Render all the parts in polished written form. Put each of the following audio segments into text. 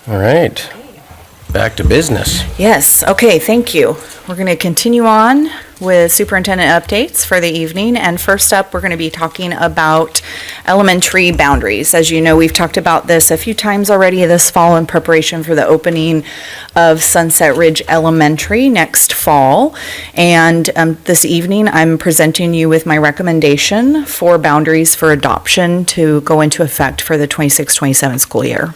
All right, back to business. Yes, okay, thank you. We're going to continue on with superintendent updates for the evening, and first up, we're going to be talking about elementary boundaries. As you know, we've talked about this a few times already this fall in preparation for the opening of Sunset Ridge Elementary next fall, and this evening, I'm presenting you with my recommendation for boundaries for adoption to go into effect for the 26-27 school year.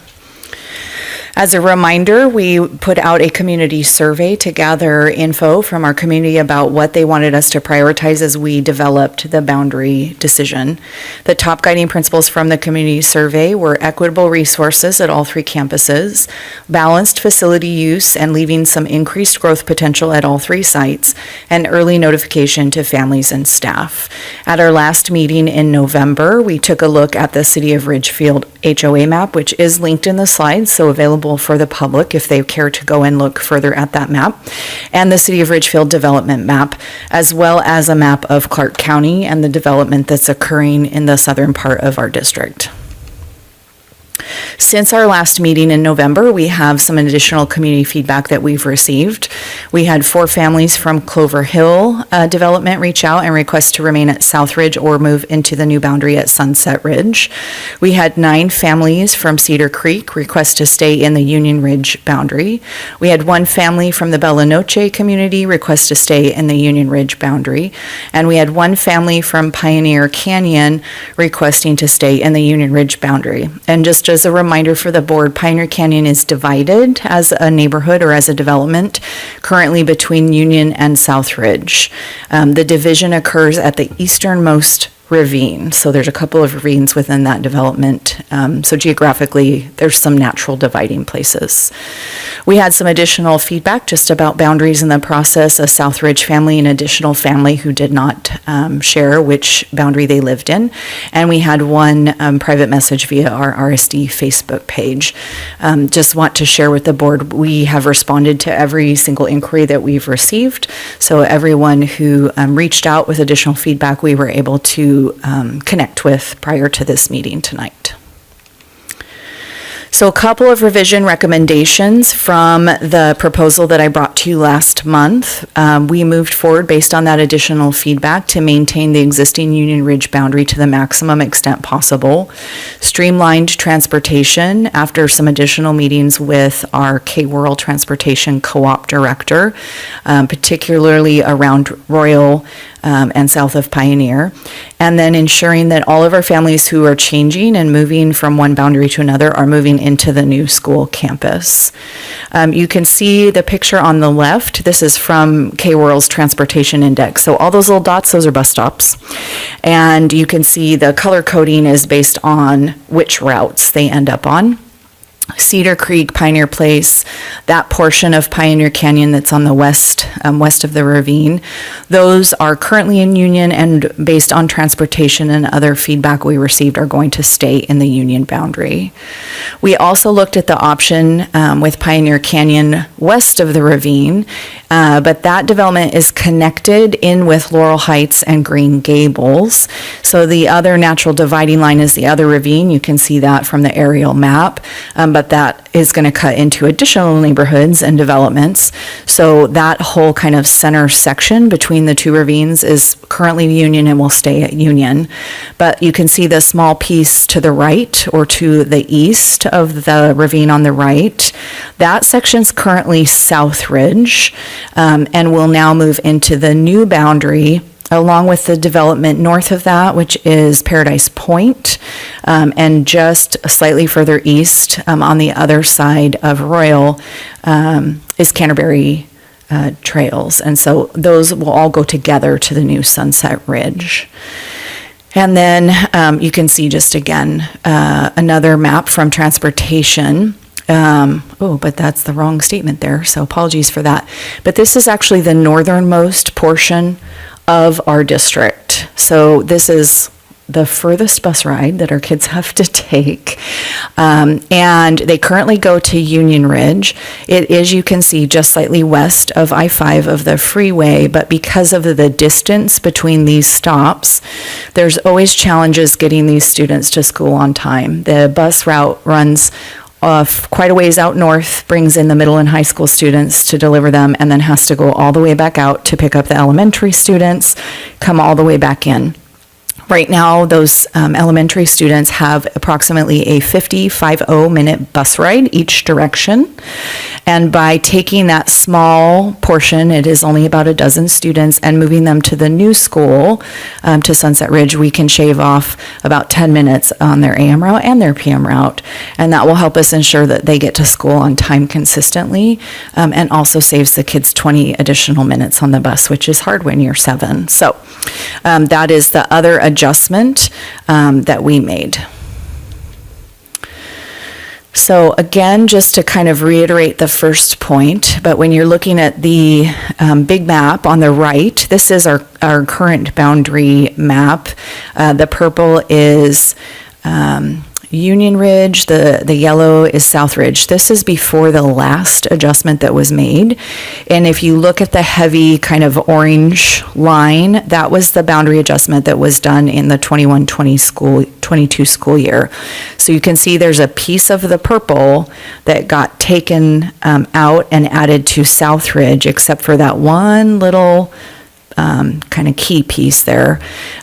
As a reminder, we put out a community survey to gather info from our community about what they wanted us to prioritize as we developed the boundary decision. The top guiding principles from the community survey were equitable resources at all three campuses, balanced facility use and leaving some increased growth potential at all three sites, and early notification to families and staff. At our last meeting in November, we took a look at the City of Ridgefield HOA map, which is linked in the slides, so available for the public if they care to go and look further at that map, and the City of Ridgefield development map, as well as a map of Clark County and the development that's occurring in the southern part of our district. Since our last meeting in November, we have some additional community feedback that we've received. We had 4 families from Clover Hill Development reach out and request to remain at South Ridge or move into the new boundary at Sunset Ridge. We had 9 families from Cedar Creek request to stay in the Union Ridge boundary. We had 1 family from the Bella Noche community request to stay in the Union Ridge boundary. And we had 1 family from Pioneer Canyon requesting to stay in the Union Ridge boundary. And just as a reminder for the board, Pioneer Canyon is divided as a neighborhood or as a development currently between Union and South Ridge. The division occurs at the easternmost ravine. So there's a couple of ravines within that development. So geographically, there's some natural dividing places. We had some additional feedback just about boundaries in the process. A South Ridge family, an additional family who did not share which boundary they lived in. And we had 1 private message via our RSD Facebook page. Just want to share with the board, we have responded to every single inquiry that we've received. So everyone who reached out with additional feedback, we were able to connect with prior to this meeting tonight. So a couple of revision recommendations from the proposal that I brought to you last month. We moved forward based on that additional feedback to maintain the existing Union Ridge boundary to the maximum extent possible. Streamlined transportation after some additional meetings with our K-World Transportation Co-op Director, particularly around Royal and south of Pioneer, and then ensuring that all of our families who are changing and moving from one boundary to another are moving into the new school campus. You can see the picture on the left. This is from K-World's Transportation Index. So all those little dots, those are bus stops. And you can see the color coding is based on which routes they end up on. Cedar Creek, Pioneer Place, that portion of Pioneer Canyon that's on the west of the ravine, those are currently in Union, and based on transportation and other feedback we received are going to stay in the Union boundary. We also looked at the option with Pioneer Canyon west of the ravine, but that development is connected in with Laurel Heights and Green Gables. So the other natural dividing line is the other ravine. You can see that from the aerial map, but that is going to cut into additional neighborhoods and developments. So that whole kind of center section between the 2 ravines is currently Union and will stay at Union. But you can see the small piece to the right or to the east of the ravine on the right. That section's currently South Ridge and will now move into the new boundary along with the development north of that, which is Paradise Point, and just slightly further east on the other side of Royal is Canterbury Trails. And so those will all go together to the new Sunset Ridge. And then you can see just again another map from transportation. But that's the wrong statement there, so apologies for that. But this is actually the northernmost portion of our district. So this is the furthest bus ride that our kids have to take. And they currently go to Union Ridge. It is, you can see, just slightly west of I-5 of the freeway, but because of the distance between these stops, there's always challenges getting these students to school on time. The bus route runs quite a ways out north, brings in the middle and high school students to deliver them, and then has to go all the way back out to pick up the elementary students, come all the way back in. Right now, those elementary students have approximately a 50-minute bus ride each direction. And by taking that small portion, it is only about a dozen students, and moving them to the new school, to Sunset Ridge, we can shave off about 10 minutes on their AM route and their PM route. And that will help us ensure that they get to school on time consistently, and also saves the kids 20 additional minutes on the bus, which is hard when you're 7. So that is the other adjustment that we made. So again, just to kind of reiterate the first point, but when you're looking at the big map on the right, this is our current boundary map. The purple is Union Ridge, the yellow is South Ridge. This is before the last adjustment that was made. And if you look at the heavy kind of orange line, that was the boundary adjustment that was done in the 21-22 school year. So you can see there's a piece of the purple that got taken out and added to South Ridge, except for that one little kind of key piece there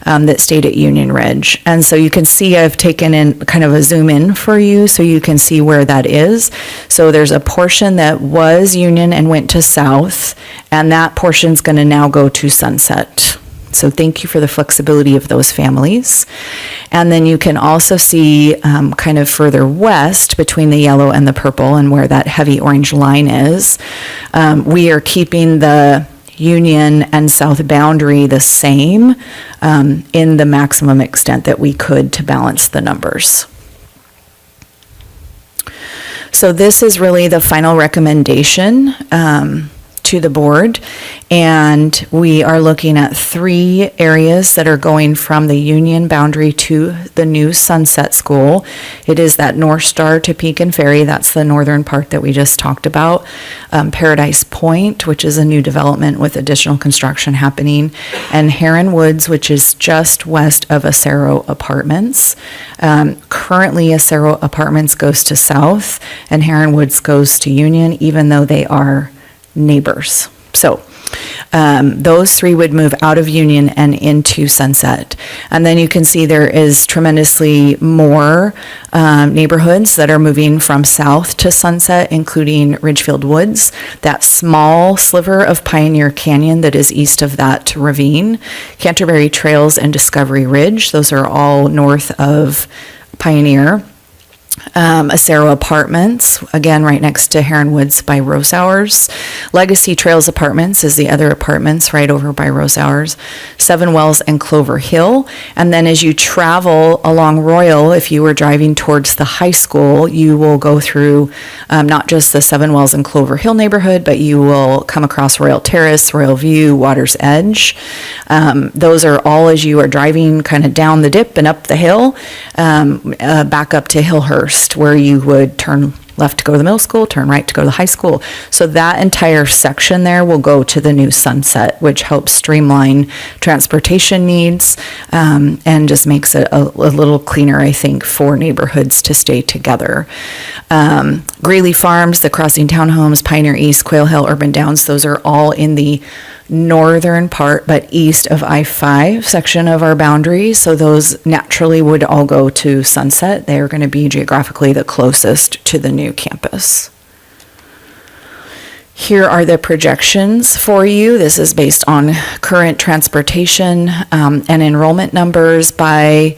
that stayed at Union Ridge. And so you can see I've taken in kind of a zoom in for you so you can see where that is. So there's a portion that was Union and went to South, and that portion's going to now go to Sunset. So thank you for the flexibility of those families. And then you can also see kind of further west between the yellow and the purple, and where that heavy orange line is, we are keeping the Union and South boundary the same in the maximum extent that we could to balance the numbers. So this is really the final recommendation to the board, and we are looking at 3 areas that are going from the Union boundary to the new Sunset School. It is that North Star to Peak and Ferry, that's the northern part that we just talked about. Paradise Point, which is a new development with additional construction happening, and Heron Woods, which is just west of Acero Apartments. Currently, Acero Apartments goes to South, and Heron Woods goes to Union, even though they are neighbors. So those 3 would move out of Union and into Sunset. And then you can see there is tremendously more neighborhoods that are moving from South to Sunset, including Ridgefield Woods, that small sliver of Pioneer Canyon that is east of that ravine, Canterbury Trails and Discovery Ridge. Those are all north of Pioneer. Acero Apartments, again, right next to Heron Woods by Rosauers. Legacy Trails Apartments is the other apartments right over by Rosauers. Seven Wells and Clover Hill. And then as you travel along Royal, if you were driving towards the high school, you will go through not just the Seven Wells and Clover Hill neighborhood, but you will come across Royal Terrace, Royal View, Water's Edge. Those are all as you are driving kind of down the dip and up the hill, back up to Hillhurst, where you would turn left to go to the middle school, turn right to go to the high school. So that entire section there will go to the new Sunset, which helps streamline transportation needs, and just makes it a little cleaner, I think, for neighborhoods to stay together. Greeley Farms, the Crossing Townhomes, Pioneer East, Quail Hill, Urban Downs, those are all in the northern part, but east of I-5 section of our boundary. So those naturally would all go to Sunset. They're going to be geographically the closest to the new campus. Here are the projections for you. This is based on current transportation and enrollment numbers by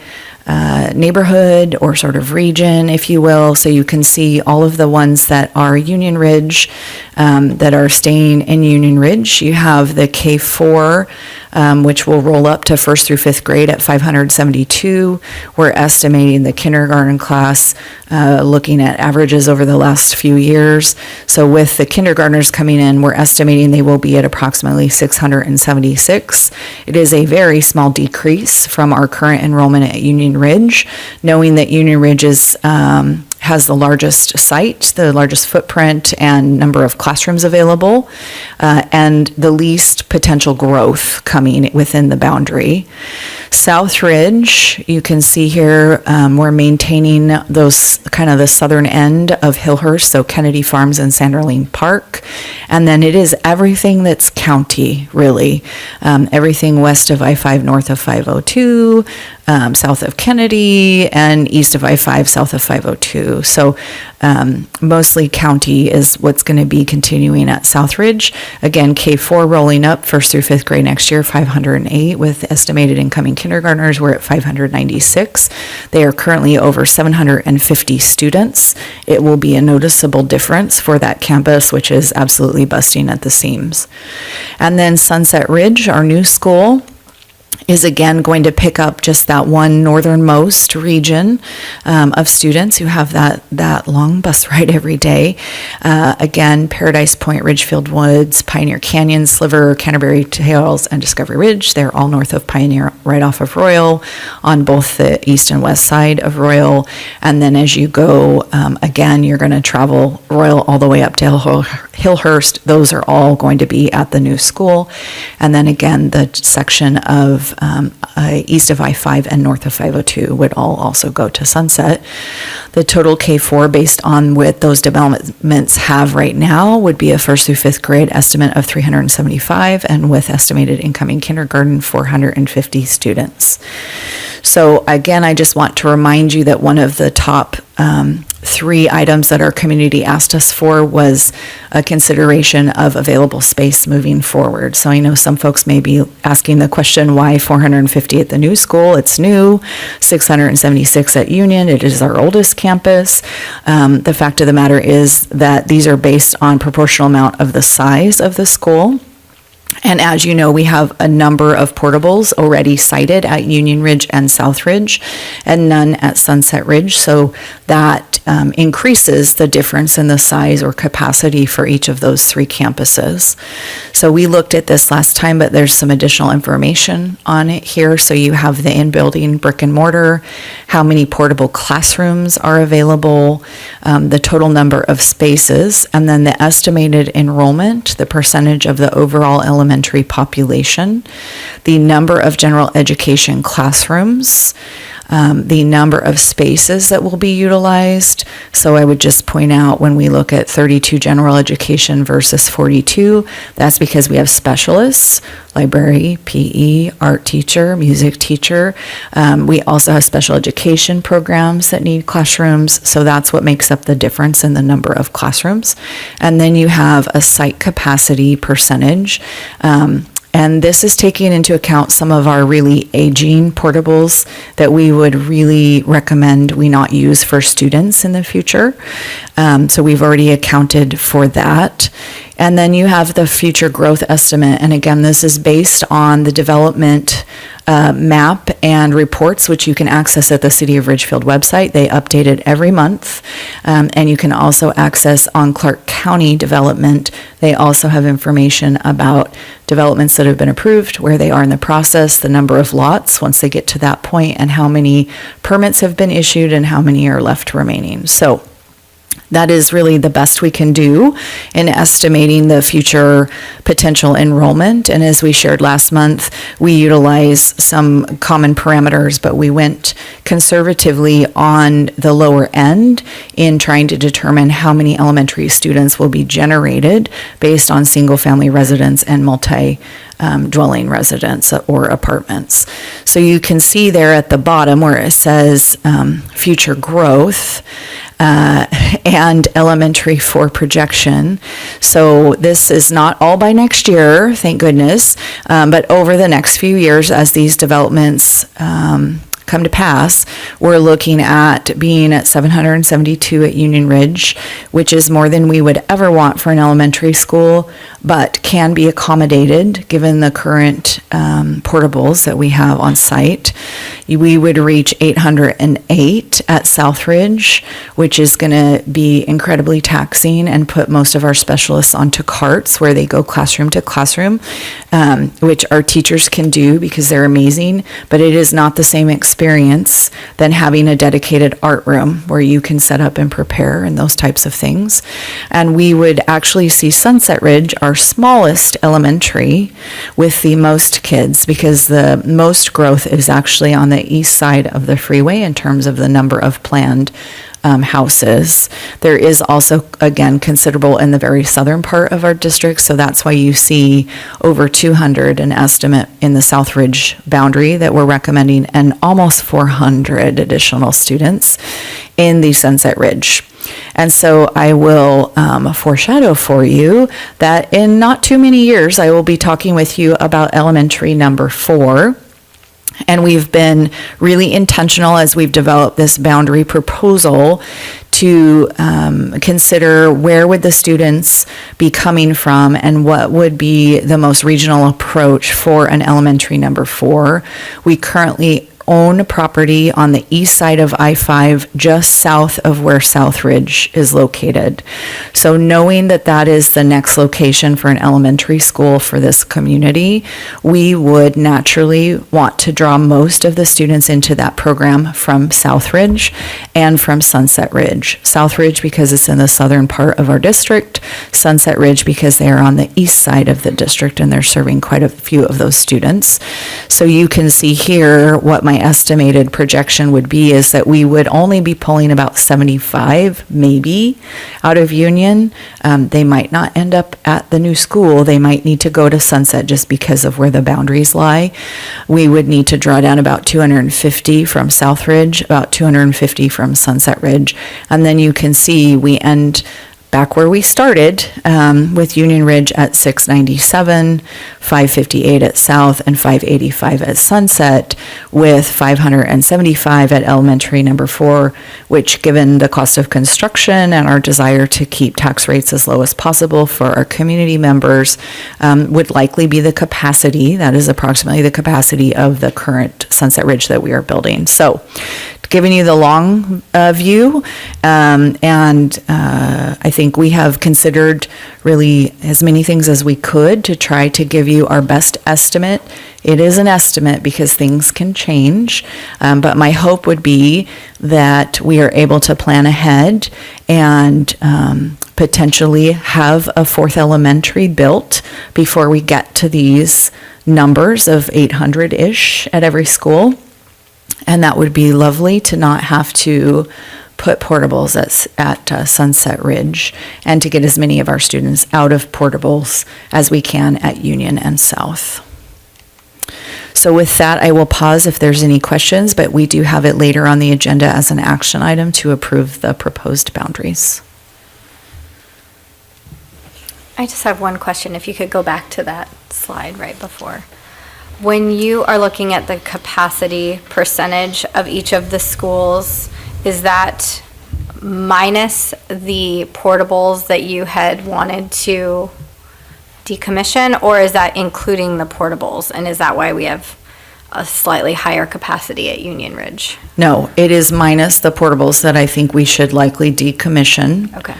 neighborhood or sort of region, if you will. So you can see all of the ones that are Union Ridge, that are staying in Union Ridge. You have the K4, which will roll up to 1st through 5th grade at 572. We're estimating the kindergarten class, looking at averages over the last few years. So with the kindergartners coming in, we're estimating they will be at approximately 676. It is a very small decrease from our current enrollment at Union Ridge, knowing that Union Ridge is has the largest site, the largest footprint and number of classrooms available, and the least potential growth coming within the boundary. Southridge, you can see here, we're maintaining those kind of the southern end of Hillhurst, so Kennedy Farms and Sanderling Park. And then it is everything that's county, really. Everything west of I-5, north of 502, south of Kennedy, and east of I-5, south of 502. So mostly county is what's going to be continuing at Southridge. Again, K4 rolling up 1st through 5th grade next year, 508, with estimated incoming kindergartners. We're at 596. They are currently over 750 students. It will be a noticeable difference for that campus, which is absolutely busting at the seams. And then Sunset Ridge, our new school, is again going to pick up just that one northernmost region of students who have that long bus ride every day. Again, Paradise Point, Ridgefield Woods, Pioneer Canyon, Sliver, Canterbury Trails, and Discovery Ridge. They're all north of Pioneer, right off of Royal, on both the east and west side of Royal. And then as you go, again, you're going to travel Royal all the way up to Hillhurst. Those are all going to be at the new school. And then again, the section of east of I-5 and north of 502 would all also go to Sunset. The total K4 based on what those developments have right now would be a 1st through 5th grade estimate of 375, and with estimated incoming kindergarten 450 students. So again, I just want to remind you that one of the top 3 items that our community asked us for was a consideration of available space moving forward. So I know some folks may be asking the question, why 450 at the new school? It's new. 676 at Union. It is our oldest campus. The fact of the matter is that these are based on proportional amount of the size of the school. And as you know, we have a number of portables already sited at Union Ridge and South Ridge, and none at Sunset Ridge. So that increases the difference in the size or capacity for each of those 3 campuses. So we looked at this last time, but there's some additional information on it here. So you have the in-building brick and mortar, how many portable classrooms are available, the total number of spaces, and then the estimated enrollment, the percentage of the overall elementary population, the number of general education classrooms, the number of spaces that will be utilized. So I would just point out, when we look at 32 general education versus 42, that's because we have specialists, library, PE, art teacher, music teacher. We also have special education programs that need classrooms. So that's what makes up the difference in the number of classrooms. And then you have a site capacity percentage. And this is taking into account some of our really aging portables that we would really recommend we not use for students in the future. So we've already accounted for that. And then you have the future growth estimate. And again, this is based on the development map and reports, which you can access at the City of Ridgefield website. They update it every month. And you can also access on Clark County development. They also have information about developments that have been approved, where they are in the process, the number of lots once they get to that point, and how many permits have been issued and how many are left remaining. So that is really the best we can do in estimating the future potential enrollment. And as we shared last month, we utilize some common parameters, but we went conservatively on the lower end in trying to determine how many elementary students will be generated based on single-family residents and multi-dwelling residents or apartments. So you can see there at the bottom where it says future growth, and elementary for projection. So this is not all by next year, thank goodness, but over the next few years as these developments come to pass, we're looking at being at 772 at Union Ridge, which is more than we would ever want for an elementary school, but can be accommodated given the current portables that we have on site. We would reach 808 at Southridge, which is going to be incredibly taxing and put most of our specialists onto carts where they go classroom to classroom, which our teachers can do because they're amazing, but it is not the same experience experience than having a dedicated art room where you can set up and prepare and those types of things. And we would actually see Sunset Ridge, our smallest elementary, with the most kids, because the most growth is actually on the east side of the freeway in terms of the number of planned houses. There is also, again, considerable in the very southern part of our district, so that's why you see over 200, an estimate in the South Ridge boundary that we're recommending, and almost 400 additional students in the Sunset Ridge. And so I will foreshadow for you that in not too many years, I will be talking with you about elementary number 4. And we've been really intentional as we've developed this boundary proposal to consider where would the students be coming from and what would be the most regional approach for an elementary number 4. We currently own property on the east side of I-5, just south of where South Ridge is located. So knowing that that is the next location for an elementary school for this community, we would naturally want to draw most of the students into that program from South Ridge and from Sunset Ridge. South Ridge because it's in the southern part of our district, Sunset Ridge because they are on the east side of the district and they're serving quite a few of those students. So you can see here what my estimated projection would be is that we would only be pulling about 75 maybe out of Union. They might not end up at the new school. They might need to go to Sunset just because of where the boundaries lie. We would need to draw down about 250 from South Ridge, about 250 from Sunset Ridge, and then you can see we end back where we started with Union Ridge at 697, 558 at South, and 585 at Sunset, with 575 at elementary number 4, which, given the cost of construction and our desire to keep tax rates as low as possible for our community members, would likely be the capacity. That is approximately the capacity of the current Sunset Ridge that we are building. So, giving you the long view, and I think we have considered really as many things as we could to try to give you our best estimate. It is an estimate because things can change, but my hope would be that we are able to plan ahead and potentially have a 4th elementary built before we get to these numbers of 800-ish at every school. And that would be lovely to not have to put portables at Sunset Ridge and to get as many of our students out of portables as we can at Union and South. So with that, I will pause if there's any questions, but we do have it later on the agenda as an action item to approve the proposed boundaries. I just have one question. If you could go back to that slide right before. When you are looking at the capacity percentage of each of the schools, is that minus the portables that you had wanted to decommission, or is that including the portables? And is that why we have a slightly higher capacity at Union Ridge? No, it is minus the portables that I think we should likely decommission. Okay.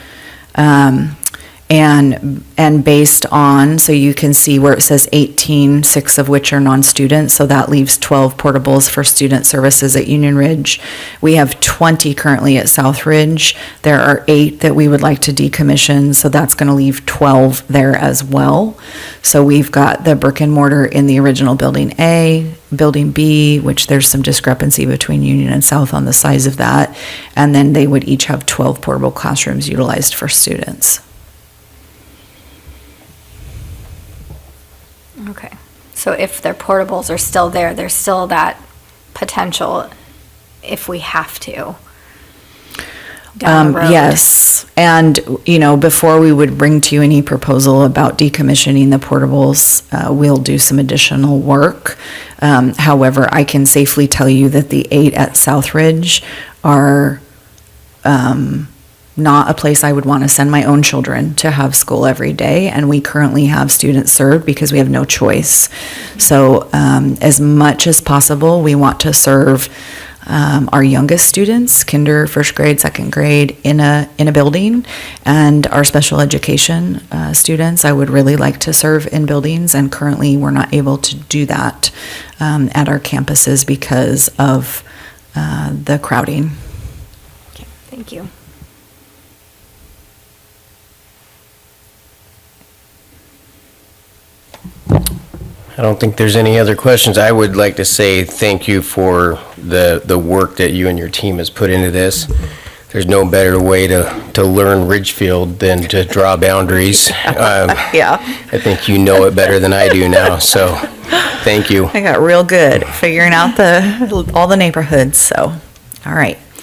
And based on, so you can see where it says 18, 6 of which are non-student, so that leaves 12 portables for student services at Union Ridge. We have 20 currently at South Ridge. There are 8 that we would like to decommission, so that's going to leave 12 there as well. So we've got the brick and mortar in the original Building A, Building B, which there's some discrepancy between Union and South on the size of that, and then they would each have 12 portable classrooms utilized for students. Okay. So if their portables are still there, there's still that potential if we have to down the road. Yes. And, before we would bring to you any proposal about decommissioning the portables, we'll do some additional work. However, I can safely tell you that the 8 at South Ridge are not a place I would want to send my own children to have school every day, and we currently have students served because we have no choice. So as much as possible, we want to serve our youngest students, kinder, first grade, second grade, in a building, and our special education students I would really like to serve in buildings, and currently we're not able to do that at our campuses because of the crowding. Okay, thank you. I don't think there's any other questions. I would like to say thank you for the work that you and your team has put into this. There's no better way to learn Ridgefield than to draw boundaries. Yeah. I think you know it better than I do now, so thank you. I got real good figuring out all the neighborhoods, so, all right.